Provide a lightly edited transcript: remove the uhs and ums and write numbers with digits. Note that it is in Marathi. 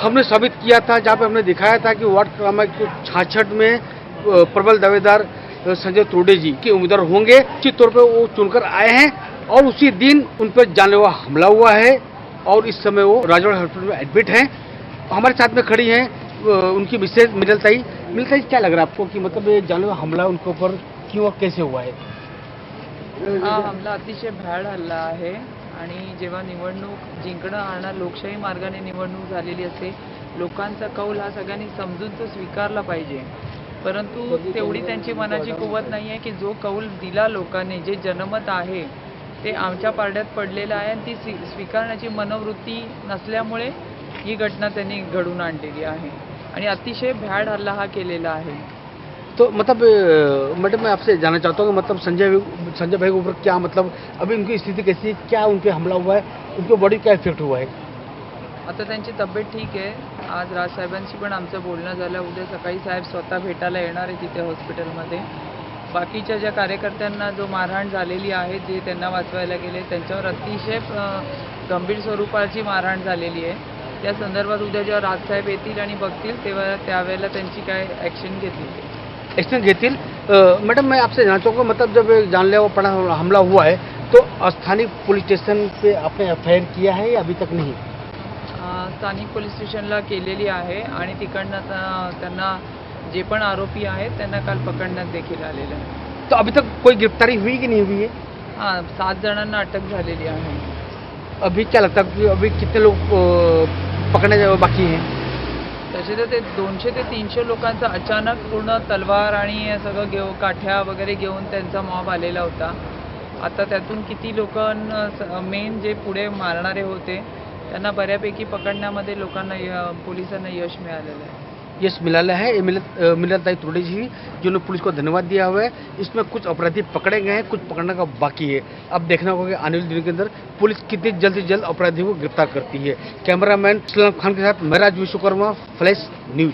हमने साबित किया था, जहाँ पे हमने दिखाया था कि वार्ड क्रमांक 66 में प्रबल दावेदार संजय तोरडे जी के उम्मीदवार होंगे। निश्चित तौर पे वो चुनकर आए हैं और उसी दिन उन पर जानलेवा हमला हुआ है और इस समय वो राजवाड़ा हॉस्पिटल में एडमिट हैं। हमारे साथ में खड़ी हैं उनकी मिसेज मिनलताई। मिनलताई, क्या लग रहा है आपको कि मतलब ये जानलेवा हमला उनके ऊपर क्यों और कैसे हुआ है? हा हमला अतिशय भ्याड हल्ला आहे आणि जेव्हा निवडणूक जिंकणं आणि लोकशाही मार्गाने निवडणूक झालेली असते, लोकांचा कौल हा सगळ्यांनी समजून तो स्वीकारला पाहिजे. परंतु तेवढी त्यांची मनाची कुवत नाही आहे की जो कौल दिला लोकांनी, जे जनमत आहे ते आमच्या पारड्यात पडलेलं आहे आणि ती स्वीकारण्याची मनोवृत्ती नसल्यामुळे ही घटना त्यांनी घडून आणलेली आहे आणि अतिशय भ्याड हल्ला हा केलेला आहे. तो मतलब मैडम, मैं आपसे जानना चाहता हूँ कि मतलब संजय भाई के ऊपर क्या, मतलब अभी उनकी स्थिति कैसी है, क्या उन पे हमला हुआ है, उनके बॉडी क्या इफेक्ट हुआ है? आता त्यांची तब्येत ठीक आहे. आज राजसाहेबांशी पण आमचं बोलणं झालं. उद्या सकाळी साहेब स्वतः भेटायला येणार आहे तिथे हॉस्पिटलमध्ये. बाकीच्या ज्या कार्यकर्त्यांना जो मारहाण झालेली आहे, जे त्यांना वाचवायला गेले, त्यांच्यावर अतिशय गंभीर स्वरूपाची मारहाण झालेली आहे. त्या संदर्भात उद्या जेव्हा राजसाहेब येतील आणि बघतील तेव्हा त्यावेळेला त्यांची काय ॲक्शन घेतील. एक्शन घेतील. मैडम, मैं आपसे जानना चाहूँगा, मतलब जब जानलेवा पड़ा हमला हुआ है तो स्थानीय पुलिस स्टेशन पे आपने एफआईआर किया है या अभी तक नहीं? स्थानिक पोलीस स्टेशनला केलेली आहे आणि तिकडनं त्यांना जे पण आरोपी आहेत त्यांना काल पकडण्यात देखील आलेलं आहे. तो अभी तक कोई गिरफ्तारी हुई कि नहीं हुई है? हां, 7 जणांना अटक झालेली आहे. अभी क्या लगता है कि अभी कितने लोग पकड़ने बाकी हैं? तसे तर ते 200 ते 300 लोकांचा अचानक पूर्ण तलवार आणि सगळं काठ्या वगैरे घेऊन त्यांचा मॉब आलेला होता. आता त्यातून किती लोक मेन जे पुढे मारणारे होते त्यांना बऱ्यापैकी पकडण्यामध्ये पोलिसांना यश मिळालेलं आहे. यश मिला है। मिलनताई तोरडे जी, जिन्होंने पुलिस को धन्यवाद दिया हुआ है। इसमें कुछ अपराधी पकड़े गए हैं, कुछ पकड़ने का बाकी है। अब देखना होगा कि आने वाले दिनों के अंदर पुलिस कितनी जल्द से जल्द अपराधियों को गिरफ्तार करती है। कैमरामैन सलमान खान के साथ मैं राज विश्वकर्मा, फ्लैश न्यूज।